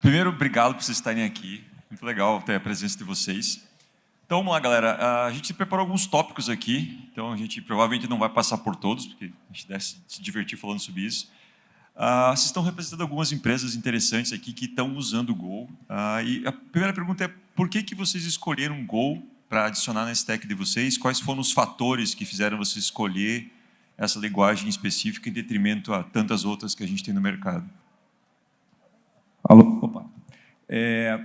Primeiro, obrigado por vocês estarem aqui. Muito legal ter a presença de vocês. Então, vamos lá, galera. A gente preparou alguns tópicos aqui, então a gente provavelmente não vai passar por todos, porque a gente deve se divertir falando sobre isso. Vocês estão representando algumas empresas interessantes aqui que estão usando o Go. E a primeira pergunta é, por que vocês escolheram o Go para adicionar na stack de vocês? Quais foram os fatores que fizeram vocês escolher essa linguagem específica em detrimento a tantas outras que a gente tem no mercado? Alô? Opa.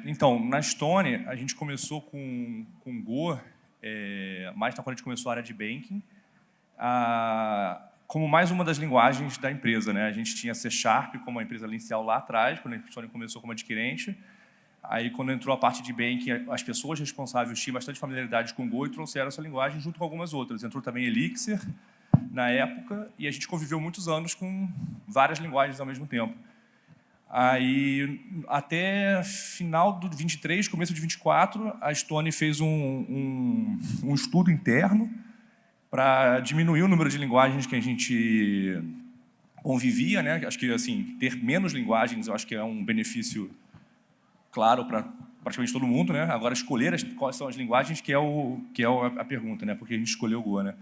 Então, na Stone, a gente começou com Go, mais quando a gente começou a área de banking, como mais uma das linguagens da empresa, né? A gente tinha C# como a empresa inicial lá atrás, quando a Stone começou como adquirente. Aí, quando entrou a parte de banking, as pessoas responsáveis tinham bastante familiaridade com Go e trouxeram essa linguagem junto com algumas outras. Entrou também Elixir na época e a gente conviveu muitos anos com várias linguagens ao mesmo tempo. Aí, até final do 23, começo de 24, a Stone fez um estudo interno para diminuir o número de linguagens que a gente convivia, né? Acho que assim, ter menos linguagens, eu acho que é um benefício claro para praticamente todo mundo, né? Agora, escolher quais são as linguagens que é a pergunta, né? Porque a gente escolheu o Go, né?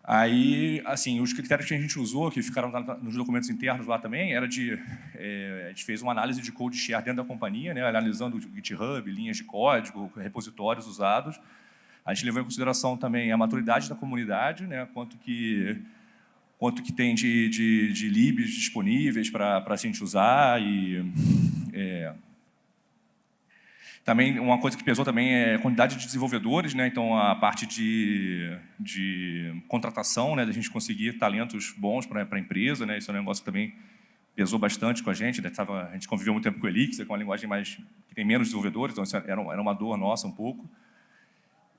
Aí, assim, os critérios que a gente usou, que ficaram nos documentos internos lá também, era a gente fez uma análise de code share dentro da companhia, né, analisando o GitHub, linhas de código, repositórios usados. A gente levou em consideração também a maturidade da comunidade, né, quanto que tem de libs disponíveis para a gente usar também, uma coisa que pesou também é a quantidade de desenvolvedores, né? Então, a parte de contratação, né? Da gente conseguir talentos bons para a empresa, né? Isso é um negócio que também pesou bastante com a gente, né? A gente conviveu muito tempo com o Elixir, com uma linguagem que tem menos desenvolvedores, então isso era uma dor nossa um pouco.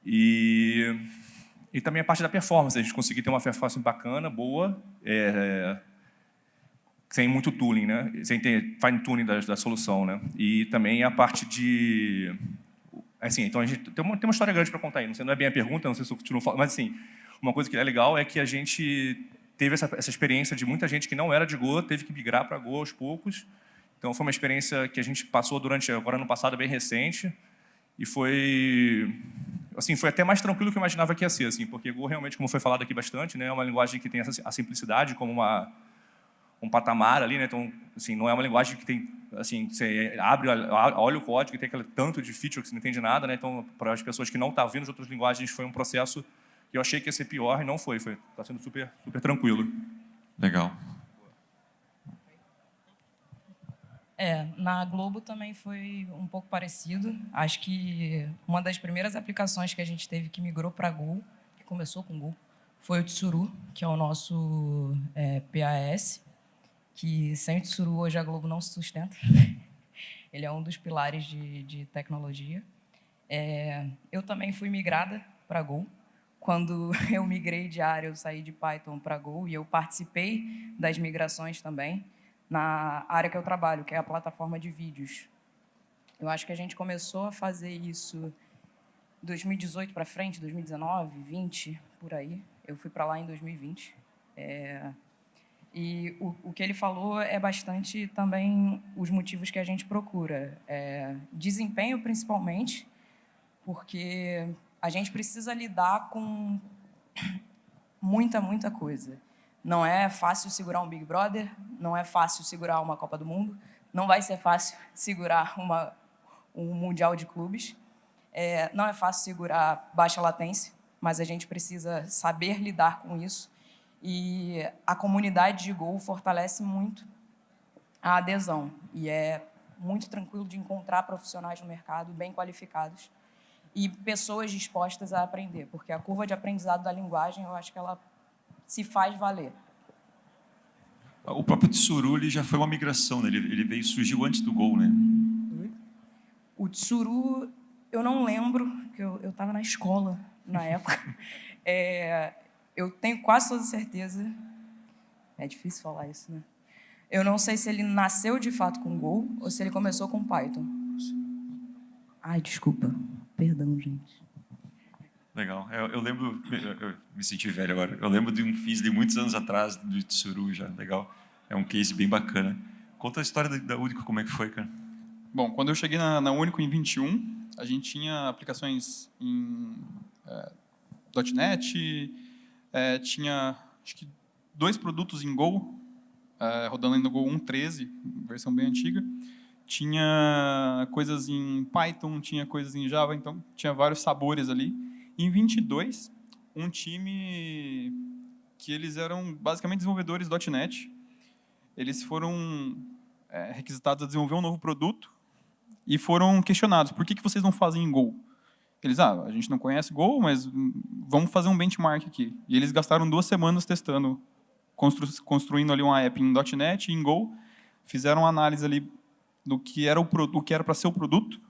E também a parte da performance, a gente conseguir ter uma performance bacana, boa, sem muito tooling, né? Sem ter fine-tuning da solução, né? E também a parte de... Assim, então a gente tem uma história grande para contar aí, não é bem a pergunta, não sei se eu continuo falando, mas assim, uma coisa que é legal é que a gente teve essa experiência de muita gente que não era de Go, teve que migrar para Go aos poucos. Então foi uma experiência que a gente passou agora ano passado, bem recente, e foi até mais tranquilo do que eu imaginava que ia ser, assim, porque Go realmente, como foi falado aqui bastante, né, é uma linguagem que tem a simplicidade como um patamar ali, né? Então, assim, não é uma linguagem que tem, assim, você olha o código e tem aquele tanto de feature que você não entende nada, né? Então, para as pessoas que não estão vindo de outras linguagens, foi um processo que eu achei que ia ser pior e não foi. Está sendo super tranquilo. Legal. Na Globo também foi um pouco parecido. Acho que uma das primeiras aplicações que a gente teve que migrou para Go, que começou com Go, foi o Tsuru, que é o nosso PAS, que sem o Tsuru hoje a Globo não se sustenta. Ele é um dos pilares de tecnologia. Eu também fui migrada para Go. Quando eu migrei de área, eu saí de Python para Go e eu participei das migrações também na área que eu trabalho, que é a plataforma de vídeos. Eu acho que a gente começou a fazer isso 2018 para frente, 2019, 20, por aí. Eu fui para lá em 2020. E o que ele falou é bastante também os motivos que a gente procura. Desempenho, principalmente, porque a gente precisa lidar com muita coisa. Não é fácil segurar um Big Brother, não é fácil segurar uma Copa do Mundo, não vai ser fácil segurar um Mundial de Clubes, não é fácil segurar baixa latência, mas a gente precisa saber lidar com isso. E a comunidade de Go fortalece muito a adesão. E é muito tranquilo de encontrar profissionais no mercado bem qualificados e pessoas dispostas a aprender, porque a curva de aprendizado da linguagem, eu acho que ela se faz valer. O próprio Tsuru ele já foi uma migração, né? Ele surgiu antes do Go, né? O Tsuru, eu não lembro, porque eu estava na escola na época. Eu tenho quase toda certeza, é difícil falar isso, né? Eu não sei se ele nasceu de fato com Go ou se ele começou com Python. Ai, desculpa. Perdão, gente. Legal. Eu lembro, eu me senti velho agora. Eu lembro de um FIS de muitos anos atrás, do Tsuru já. Legal. É um case bem bacana. Conta a história da Único, como é que foi, cara? Bom, quando eu cheguei na Único em 21, a gente tinha aplicações em .NET, tinha acho que 2 produtos em Go, rodando ainda no Go 1.13, versão bem antiga. Tinha coisas em Python, tinha coisas em Java, então tinha vários sabores ali. Em 22, um time que eles eram basicamente desenvolvedores .NET, eles foram requisitados a desenvolver um novo produto e foram questionados, por que vocês não fazem em Go? Eles, a gente não conhece Go, mas vamos fazer um benchmark aqui. E eles gastaram 2 semanas testando, construindo ali uma app em .NET e em Go, fizeram uma análise ali do que era para ser o produto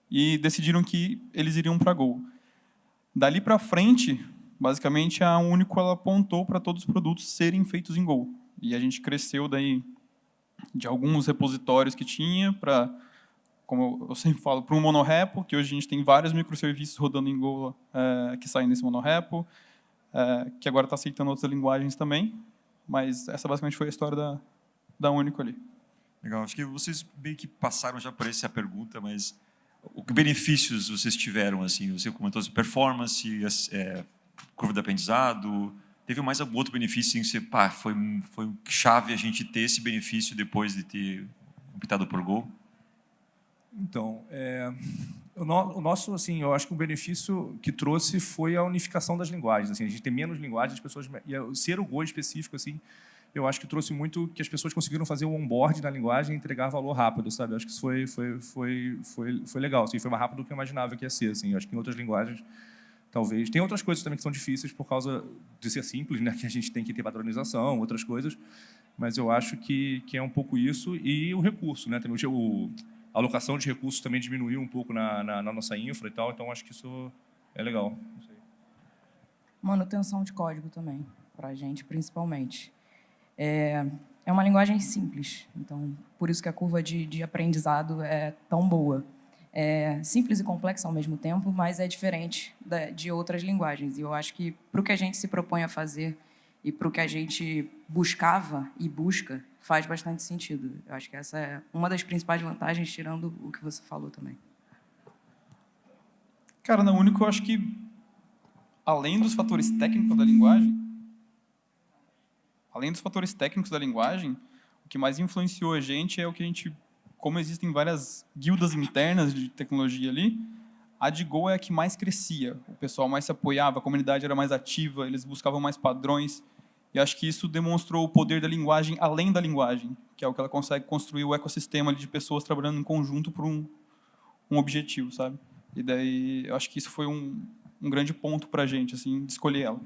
e decidiram que eles iriam para Go. Dali para frente, basicamente, a Único ela apontou para todos os produtos serem feitos em Go. E a gente cresceu daí de alguns repositórios que tinha para, como eu sempre falo, para um monorepo, que hoje a gente tem vários microserviços rodando em Go que saem desse monorepo, que agora está aceitando outras linguagens também, mas essa basicamente foi a história da Único ali. Legal, acho que vocês meio que passaram já por essa pergunta, mas que benefícios vocês tiveram? Assim, você comentou as performance, curva de aprendizado, teve mais algum outro benefício em que foi chave a gente ter esse benefício depois de ter optado por Go? Então, o nosso, assim, eu acho que o benefício que trouxe foi a unificação das linguagens. Assim, a gente tem menos linguagens, as pessoas, e ser o Go específico, assim, eu acho que trouxe muito que as pessoas conseguiram fazer o onboard na linguagem e entregar valor rápido, sabe? Eu acho que isso foi legal, assim, foi mais rápido do que eu imaginava que ia ser. Assim, eu acho que em outras linguagens, talvez... Tem outras coisas também que são difíceis por causa de ser simples, né? Que a gente tem que ter padronização, outras coisas, mas eu acho que é um pouco isso. E o recurso, né? Também a alocação de recursos também diminuiu um pouco na nossa infra e tal, então acho que isso é legal. Não sei. Manutenção de código também, para a gente, principalmente. É uma linguagem simples, então, por isso que a curva de aprendizado é tão boa. É simples e complexa ao mesmo tempo, mas é diferente de outras linguagens. E eu acho que, para o que a gente se propõe a fazer e para o que a gente buscava e busca, faz bastante sentido. Eu acho que essa é uma das principais vantagens, tirando o que você falou também. Cara, na Único, eu acho que, além dos fatores técnicos da linguagem, o que mais influenciou a gente é o que a gente, como existem várias guildas internas de tecnologia ali, a de Go é a que mais crescia, o pessoal mais se apoiava, a comunidade era mais ativa, eles buscavam mais padrões, e acho que isso demonstrou o poder da linguagem além da linguagem, que é o que ela consegue construir o ecossistema ali de pessoas trabalhando em conjunto por um objetivo, sabe? E daí, eu acho que isso foi um grande ponto para a gente, assim, de escolher ela.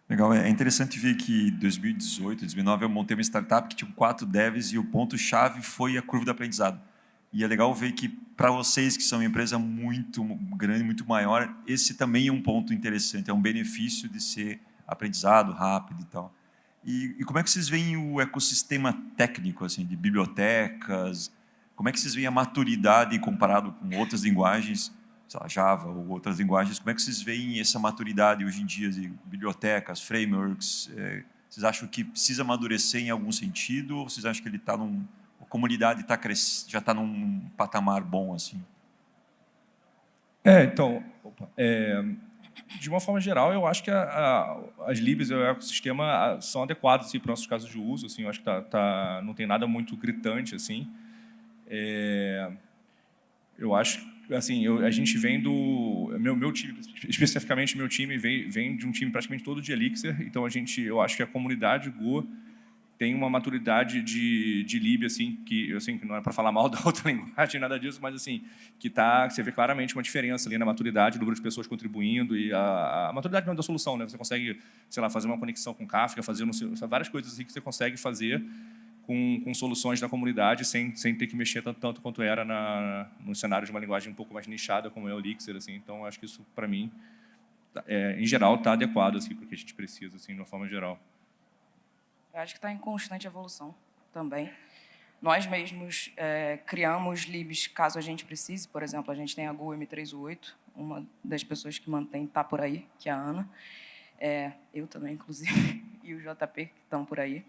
Legal, é interessante ver que em 2018, 2009, eu montei uma startup que tinha 4 devs e o ponto-chave foi a curva de aprendizado. E é legal ver que, para vocês que são uma empresa muito grande, muito maior, esse também é um ponto interessante, é um benefício de ser aprendizado rápido e tal. E como é que vocês veem o ecossistema técnico, assim, de bibliotecas? Como é que vocês veem a maturidade comparado com outras linguagens, sei lá, Java ou outras linguagens? Como é que vocês veem essa maturidade hoje em dia de bibliotecas, frameworks? Vocês acham que precisa amadurecer em algum sentido? Ou vocês acham que ele está a comunidade já está num patamar bom assim? Então, de uma forma geral, eu acho que as libs e o ecossistema são adequados assim, para os nossos casos de uso. Assim, eu acho que não tem nada muito gritante. Assim. Eu acho assim, a gente vem do... Meu time, especificamente meu time, vem de um time praticamente todo de Elixir. Então, eu acho que a comunidade Go tem uma maturidade de lib, assim, que não é para falar mal da outra linguagem, nada disso, mas assim, você vê claramente uma diferença ali na maturidade, o número de pessoas contribuindo e a maturidade mesmo da solução, né? Você consegue, sei lá, fazer uma conexão com Kafka, fazer várias coisas assim que você consegue fazer com soluções da comunidade sem ter que mexer tanto quanto era no cenário de uma linguagem um pouco mais nichada como é o Elixir, assim. Então, acho que isso, para mim, em geral, está adequado assim, para o que a gente precisa, assim, de uma forma geral. Eu acho que está em constante evolução também. Nós mesmos criamos libs caso a gente precise. Por exemplo, a gente tem a Go M318, uma das pessoas que mantém está por aí, que é a Ana. Eu também, inclusive, e o JP, que estão por aí.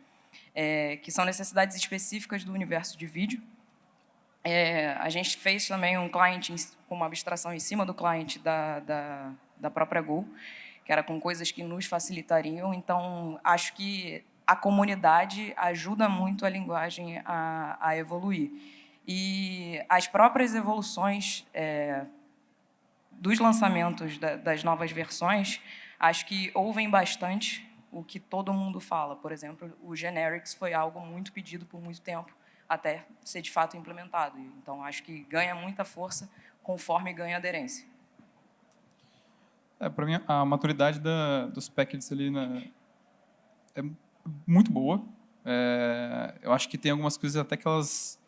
Que são necessidades específicas do universo de vídeo. A gente fez também um client com uma abstração em cima do client da própria Go, que era com coisas que nos facilitariam. Então, acho que a comunidade ajuda muito a linguagem a evoluir. E as próprias evoluções dos lançamentos das novas versões, acho que ouvem bastante o que todo mundo fala. Por exemplo, o Generics foi algo muito pedido por muito tempo, até ser de fato implementado. Então, acho que ganha muita força conforme ganha aderência. Para mim, a maturidade dos packages ali é muito boa. Eu acho que tem algumas coisas até que elas...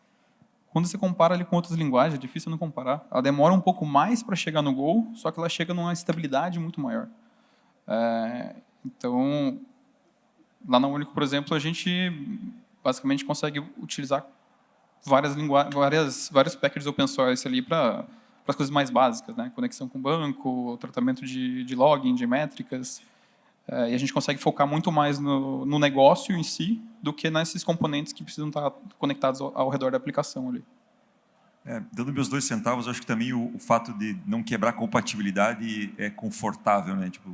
Quando você compara ali com outras linguagens, é difícil não comparar. Ela demora um pouco mais para chegar no Go, só que ela chega numa estabilidade muito maior. Então, lá na Único, por exemplo, a gente basicamente consegue utilizar vários packages open source ali para as coisas mais básicas, né? Conexão com o banco, tratamento de login, de métricas. E a gente consegue focar muito mais no negócio em si do que nesses componentes que precisam estar conectados ao redor da aplicação ali. Dando meus 2 centavos, acho que também o fato de não quebrar compatibilidade é confortável, né? Tipo,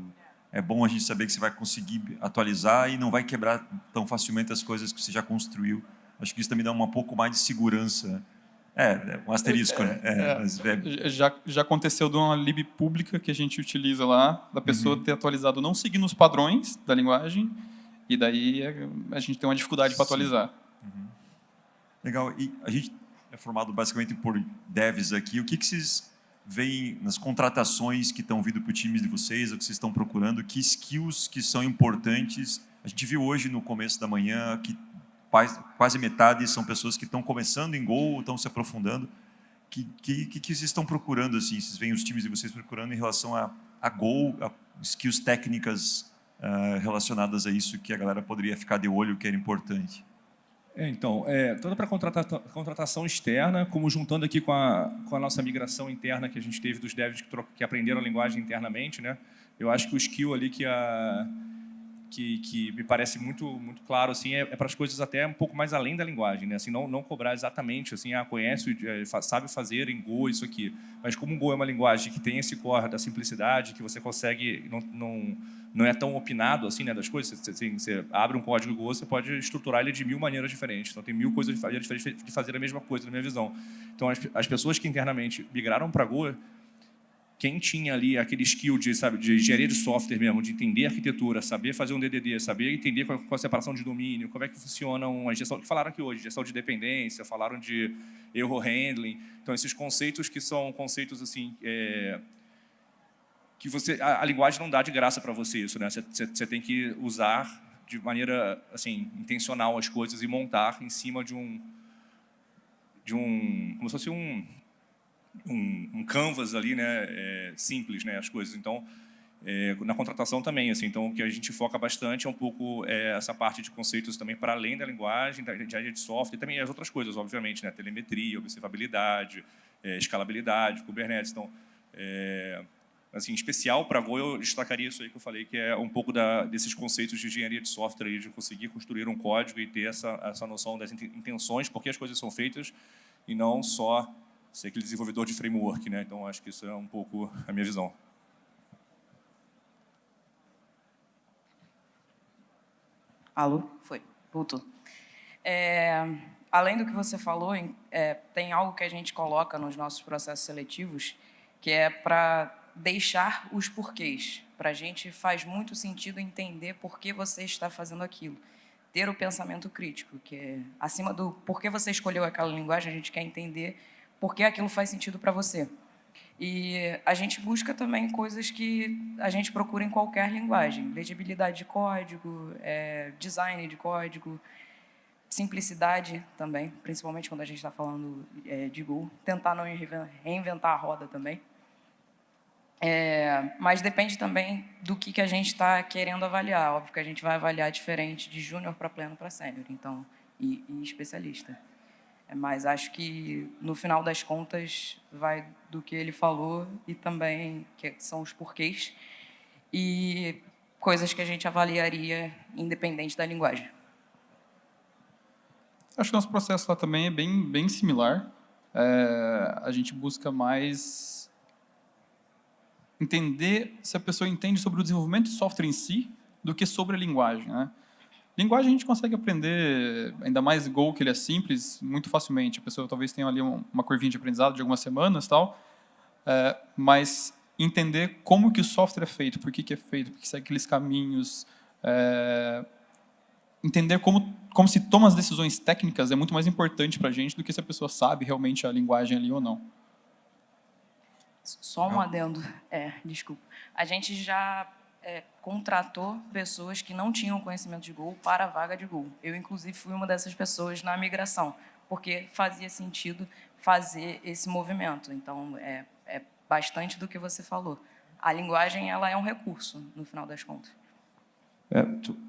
é bom a gente saber que você vai conseguir atualizar e não vai quebrar tão facilmente as coisas que você já construiu. Acho que isso também dá um pouco mais de segurança. Um asterisco, né? Mas já aconteceu de uma lib pública que a gente utiliza lá, da pessoa ter atualizado não seguindo os padrões da linguagem, e daí a gente tem uma dificuldade para atualizar. Legal. E a gente é formado basicamente por devs aqui. O que vocês veem nas contratações que estão vindo para o time de vocês, o que vocês estão procurando, que skills que são importantes? A gente viu hoje no começo da manhã que quase metade são pessoas que estão começando em Go, estão se aprofundando. Que vocês estão procurando, assim? Vocês veem os times de vocês procurando em relação a Go, a skills técnicas relacionadas a isso que a galera poderia ficar de olho, que era importante? Então, tanto para contratação externa, como juntando aqui com a nossa migração interna que a gente teve dos devs que aprenderam a linguagem internamente, né? Eu acho que o skill ali que me parece muito claro assim para as coisas até um pouco mais além da linguagem, né? Assim, não cobrar exatamente assim, conhece, sabe fazer em Go isso aqui, mas como o Go é uma linguagem que tem esse core da simplicidade, que você consegue não é tão opinado assim, né, das coisas. Você abre um código Go, você pode estruturar ele de 1000 maneiras diferentes. Então tem 1000 coisas diferentes de fazer a mesma coisa, na minha visão. Então as pessoas que internamente migraram para Go, quem tinha ali aquele skill de engenharia de software mesmo, de entender a arquitetura, saber fazer um DDD, saber entender qual a separação de domínio, como é que funciona uma gestão, que falaram aqui hoje, gestão de dependência, falaram de error handling. Então, esses conceitos que são conceitos assim, que a linguagem não dá de graça para você isso, né? Você tem que usar de maneira assim intencional as coisas e montar em cima de um como se fosse um canvas ali, né, simples, né, as coisas. Então, na contratação também, assim, então o que a gente foca bastante é um pouco essa parte de conceitos também para além da linguagem, da área de software, e também as outras coisas, obviamente, né, telemetria, observabilidade, escalabilidade, Kubernetes. Então, assim, em especial para Go, eu destacaria isso aí que eu falei, que é um pouco desses conceitos de engenharia de software, aí, de conseguir construir um código e ter essa noção das intenções, por que as coisas são feitas, e não só ser aquele desenvolvedor de framework, né? Então, acho que isso é um pouco a minha visão. Alô? Foi. Voltou. Além do que você falou, tem algo que a gente coloca nos nossos processos seletivos, que é para deixar os porquês. Para a gente faz muito sentido entender por que você está fazendo aquilo. Ter o pensamento crítico, que é acima do por que você escolheu aquela linguagem, a gente quer entender por que aquilo faz sentido para você. E a gente busca também coisas que a gente procura em qualquer linguagem. Legibilidade de código, design de código, simplicidade também, principalmente quando a gente está falando de Go. Tentar não reinventar a roda também. Mas depende também do que a gente está querendo avaliar. Óbvio que a gente vai avaliar diferente de júnior para pleno para sênior, então, e especialista. Mas acho que, no final das contas, vai do que ele falou e também que são os porquês e coisas que a gente avaliaria independente da linguagem. Acho que o nosso processo lá também é bem similar. a gente busca mais entender se a pessoa entende sobre o desenvolvimento de software em si do que sobre a linguagem, né? Linguagem a gente consegue aprender, ainda mais Go, que ele é simples, muito facilmente. A pessoa talvez tenha ali uma curvinha de aprendizado de algumas semanas, tal, mas entender como que o software é feito, por que é feito, por que segue aqueles caminhos, entender como se toma as decisões técnicas é muito mais importante para a gente do que se a pessoa sabe realmente a linguagem ali ou não. Só um adendo. Desculpa. A gente já contratou pessoas que não tinham conhecimento de Go para a vaga de Go. Eu, inclusive, fui uma dessas pessoas na migração, porque fazia sentido fazer esse movimento. Então, é bastante do que você falou. A linguagem, ela é um recurso, no final das contas.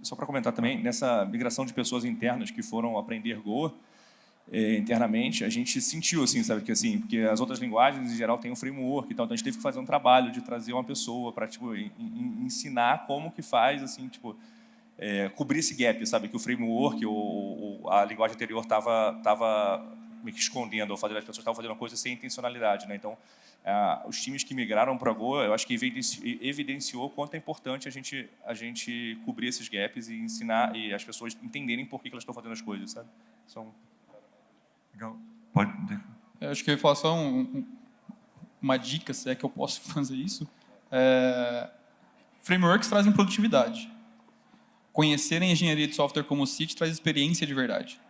Só para comentar também, nessa migração de pessoas internas que foram aprender Go, internamente, a gente sentiu, assim, sabe, que assim, porque as outras linguagens, em geral, têm um framework e tal, então a gente teve que fazer um trabalho de trazer uma pessoa para, tipo, ensinar como que faz, assim, tipo, cobrir esse gap, sabe, que o framework ou a linguagem anterior estava meio que escondendo, ou fazendo, as pessoas estavam fazendo uma coisa sem intencionalidade, né? Então, os times que migraram para Go, eu acho que evidenciou quanto é importante a gente cobrir esses gaps e ensinar e as pessoas entenderem por que elas estão fazendo as coisas, sabe? Legal. Pode. Eu acho que eu ia falar só uma dica, se é que eu posso fazer isso. Frameworks trazem produtividade. Conhecer a engenharia de software como o CIT traz experiência de verdade.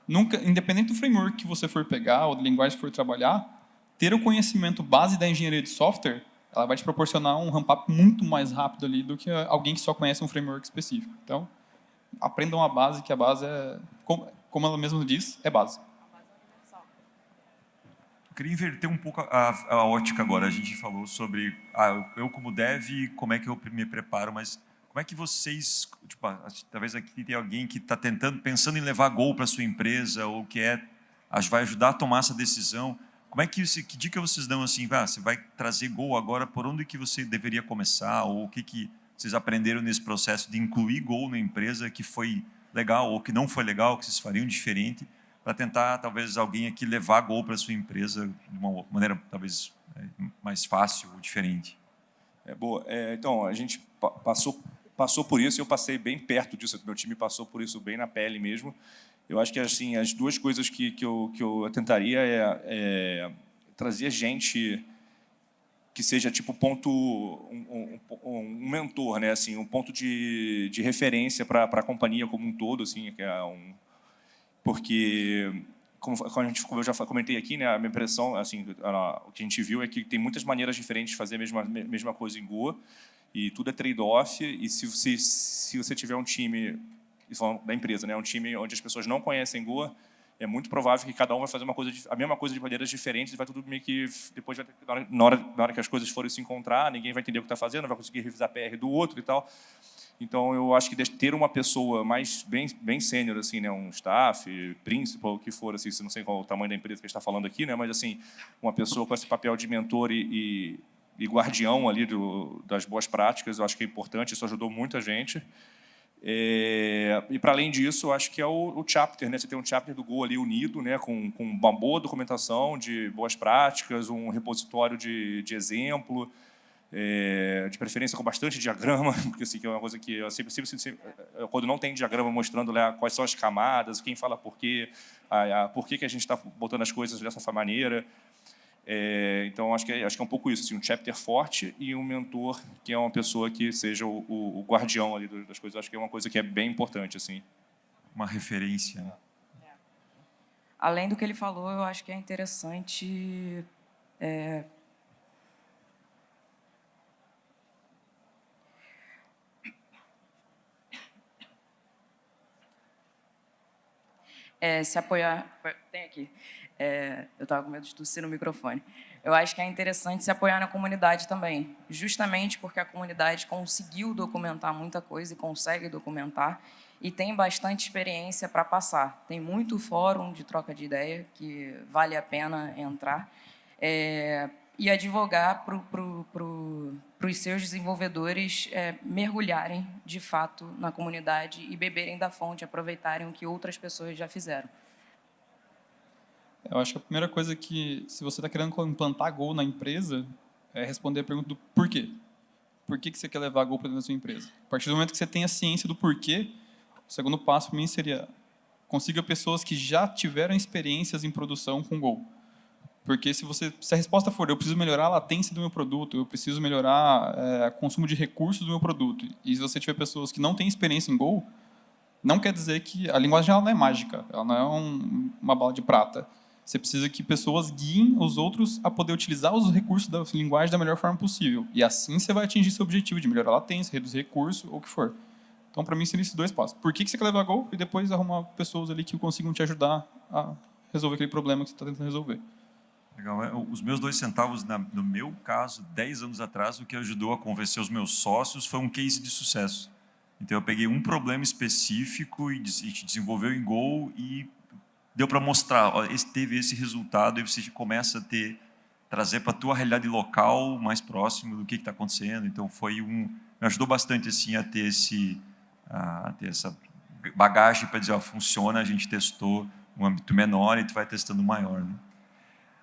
Nunca, independente do framework que você for pegar ou da linguagem que for trabalhar, ter o conhecimento base da engenharia de software, ela vai te proporcionar um ramp-up muito mais rápido ali do que alguém que só conhece um framework específico. Então, aprendam a base, que a base é, como ela mesma diz, é base. Eu queria inverter um pouco a ótica agora. A gente falou sobre eu como dev, como é que eu me preparo, mas como é que vocês, tipo, talvez aqui tem alguém que está pensando em levar Go para sua empresa ou que vai ajudar a tomar essa decisão. Como é que dica vocês dão assim? Você vai trazer Go agora, por onde que você deveria começar? Ou o que vocês aprenderam nesse processo de incluir Go na empresa que foi legal ou que não foi legal, que vocês fariam diferente, para tentar, talvez, alguém aqui levar Go para a sua empresa de uma maneira, talvez, mais fácil ou diferente? Boa. Então, a gente passou por isso, eu passei bem perto disso, meu time passou por isso bem na pele mesmo. Eu acho que assim, as duas coisas que eu tentaria é trazer gente que seja tipo um mentor, né? Assim, um ponto de referência para a companhia como um todo, assim, que porque como eu já comentei aqui, né? A minha impressão, assim, o que a gente viu é que tem muitas maneiras diferentes de fazer a mesma coisa em Go e tudo é trade-off. E se você tiver um time da empresa, né, um time onde as pessoas não conhecem Go, é muito provável que cada um vai fazer a mesma coisa de maneiras diferentes, e vai tudo meio que depois na hora que as coisas forem se encontrar, ninguém vai entender o que está fazendo, não vai conseguir revisar a PR do outro e tal. Então eu acho que ter uma pessoa mais bem sênior, assim, né, um staff, principal, o que for, assim, não sei qual é o tamanho da empresa que a gente está falando aqui, né, mas assim, uma pessoa com esse papel de mentor e guardião ali das boas práticas, eu acho que é importante, isso ajudou muita gente. E para além disso, eu acho que é o chapter, né? Você tem um chapter do Go ali unido, né? Com uma boa documentação de boas práticas, um repositório de exemplo, de preferência com bastante diagrama, porque assim, que é uma coisa que eu sempre quando não tem diagrama mostrando lá quais são as camadas, quem fala por quê, por que a gente está botando as coisas dessa maneira. Então, acho que é um pouco isso, assim, um chapter forte e um mentor que é uma pessoa que seja o guardião ali das coisas. Acho que é uma coisa que é bem importante, assim. Uma referência. Né? Além do que ele falou, eu acho que é interessante se apoiar. Tem aqui. Eu estava com medo de tossir no microfone. Eu acho que é interessante se apoiar na comunidade também, justamente porque a comunidade conseguiu documentar muita coisa e consegue documentar e tem bastante experiência para passar. Tem muito fórum de troca de ideia que vale a pena entrar e advogar para os seus desenvolvedores mergulharem, de fato, na comunidade e beberem da fonte, aproveitarem o que outras pessoas já fizeram. Eu acho que a primeira coisa que, se você está querendo implantar Go na empresa, é responder a pergunta do porquê. Por que você quer levar Go para dentro da sua empresa? A partir do momento que você tem a ciência do porquê, o segundo passo para mim seria consiga pessoas que já tiveram experiências em produção com Go. Porque se a resposta for eu preciso melhorar a latência do meu produto, eu preciso melhorar o consumo de recursos do meu produto, e se você tiver pessoas que não têm experiência em Go, não quer dizer que a linguagem ela não é mágica, ela não é uma bala de prata. Você precisa que pessoas guiem os outros a poder utilizar os recursos da linguagem da melhor forma possível. E assim você vai atingir seu objetivo de melhorar a latência, reduzir recurso, ou o que for. Então, para mim, seriam esses dois passos. Por que você quer levar Go? E depois arrumar pessoas ali que consigam te ajudar a resolver aquele problema que você está tentando resolver. Legal. Os meus 2 centavos, no meu caso, 10 anos atrás, o que ajudou a convencer os meus sócios foi um case de sucesso. Então, eu peguei um problema específico e desenvolveu em Go e deu para mostrar, ó, teve esse resultado, e você começa a trazer para a tua realidade local mais próximo do que está acontecendo. Então, me ajudou bastante assim, a ter essa bagagem para dizer, ó, funciona, a gente testou um âmbito menor e tu vai testando maior. Né?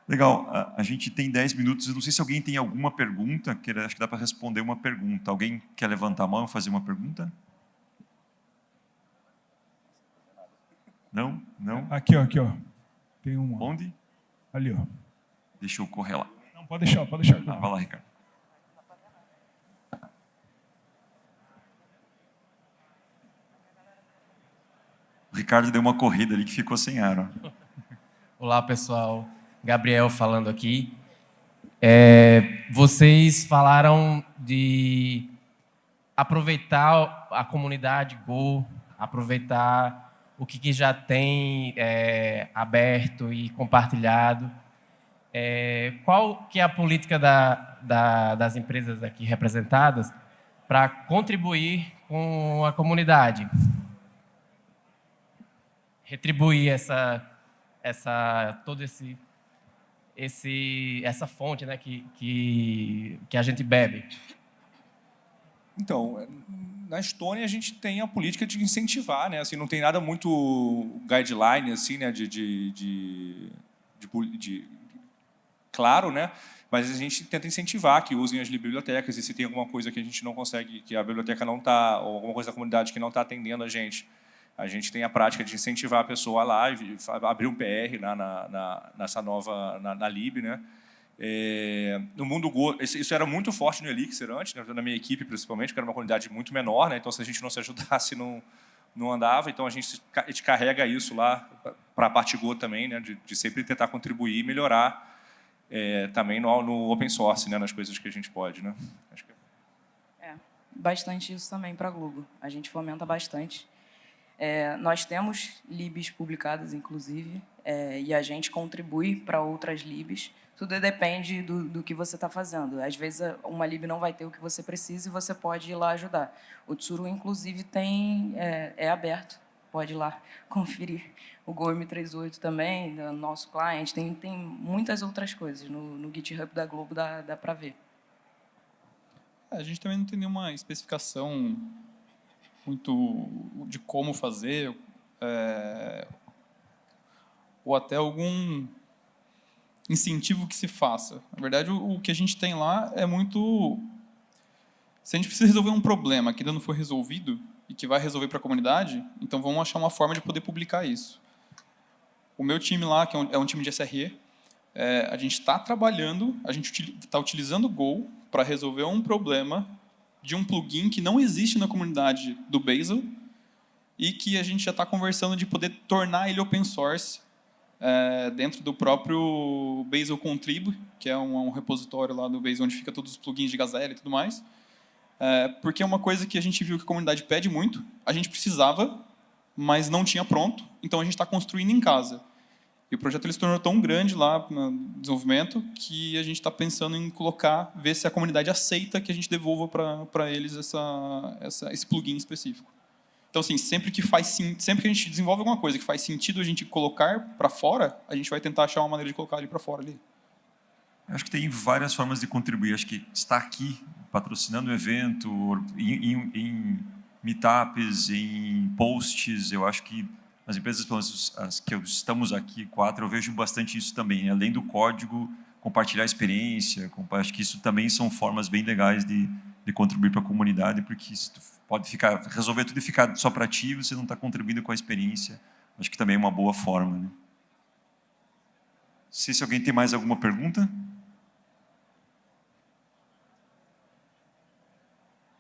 Legal, a gente tem 10 minutos, eu não sei se alguém tem alguma pergunta, acho que dá para responder uma pergunta. Alguém quer levantar a mão e fazer uma pergunta? Não? Não? Aqui, ó. Tem uma. Onde? Ali, ó. Deixa eu correr lá. Não, pode deixar. Vai lá, Ricardo. O Ricardo deu uma corrida ali que ficou sem ar. Ó. Olá, pessoal. Gabriel falando aqui. Vocês falaram de aproveitar a comunidade Go, aproveitar o que já tem aberto e compartilhado. Qual que é a política das empresas aqui representadas para contribuir com a comunidade? Retribuir toda essa fonte, né, que a gente bebe. Então, na Estônia a gente tem a política de incentivar, né? Assim, não tem nada muito guideline assim, né? Claro, né? Mas a gente tenta incentivar que usem as bibliotecas, e se tem alguma coisa que a gente não consegue, que a biblioteca não está, ou alguma coisa da comunidade que não está atendendo a gente tem a prática de incentivar a pessoa lá e abrir um PR nessa nova na Lib, né? No mundo Go, isso era muito forte no Elixir antes, né, na minha equipe principalmente, porque era uma comunidade muito menor, né, então se a gente não se ajudasse não andava, então a gente carrega isso lá para a parte Go também, né, de sempre tentar contribuir e melhorar também no open source, né, nas coisas que a gente pode, né. Acho que bastante isso também para a Globo, a gente fomenta bastante. Nós temos libs publicadas, inclusive, e a gente contribui para outras libs. Tudo depende do que você está fazendo. Às vezes, uma lib não vai ter o que você precisa e você pode ir lá ajudar. O Tsuru, inclusive, é aberto. Pode ir lá conferir. O Go M38 também, do nosso cliente. Tem muitas outras coisas. No GitHub da Globo dá para ver. A gente também não tem nenhuma especificação muito de como fazer, ou até algum incentivo que se faça. Na verdade, o que a gente tem lá é muito... Se a gente precisa resolver um problema que ainda não foi resolvido e que vai resolver para a comunidade, então vamos achar uma forma de poder publicar isso. O meu time lá, que é um time de SRE, a gente está trabalhando, a gente está utilizando o Go para resolver um problema de um plugin que não existe na comunidade do Bazel e que a gente já está conversando de poder tornar ele open source dentro do próprio Bazel Contrib, que é um repositório lá do Bazel onde fica todos os plugins de Gazelle e tudo mais, porque é uma coisa que a gente viu que a comunidade pede muito, a gente precisava, mas não tinha pronto, então a gente está construindo em casa. E o projeto ele se tornou tão grande lá no desenvolvimento que a gente está pensando em ver se a comunidade aceita que a gente devolva para eles esse plugin específico. Então, assim, sempre que a gente desenvolve alguma coisa que faz sentido a gente colocar para fora, a gente vai tentar achar uma maneira de colocar ele para fora ali. Acho que tem várias formas de contribuir. Acho que estar aqui patrocinando o evento, em meetups, em posts, eu acho que nas empresas, pelo menos as que estamos aqui, 4, eu vejo bastante isso também, né? Além do código, compartilhar experiência, acho que isso também são formas bem legais de contribuir para a comunidade, porque isso pode resolver tudo e ficar só para ti, você não está contribuindo com a experiência. Acho que também é uma boa forma, né? Não sei se alguém tem mais alguma pergunta.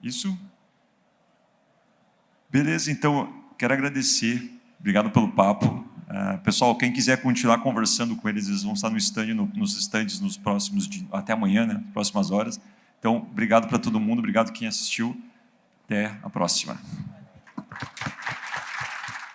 Isso? Beleza, então, quero agradecer. Obrigado pelo papo. Pessoal, quem quiser continuar conversando com eles vão estar no stand, nos stands nos próximos até amanhã, né? Próximas horas. Então, obrigado para todo mundo, obrigado quem assistiu. Até a próxima.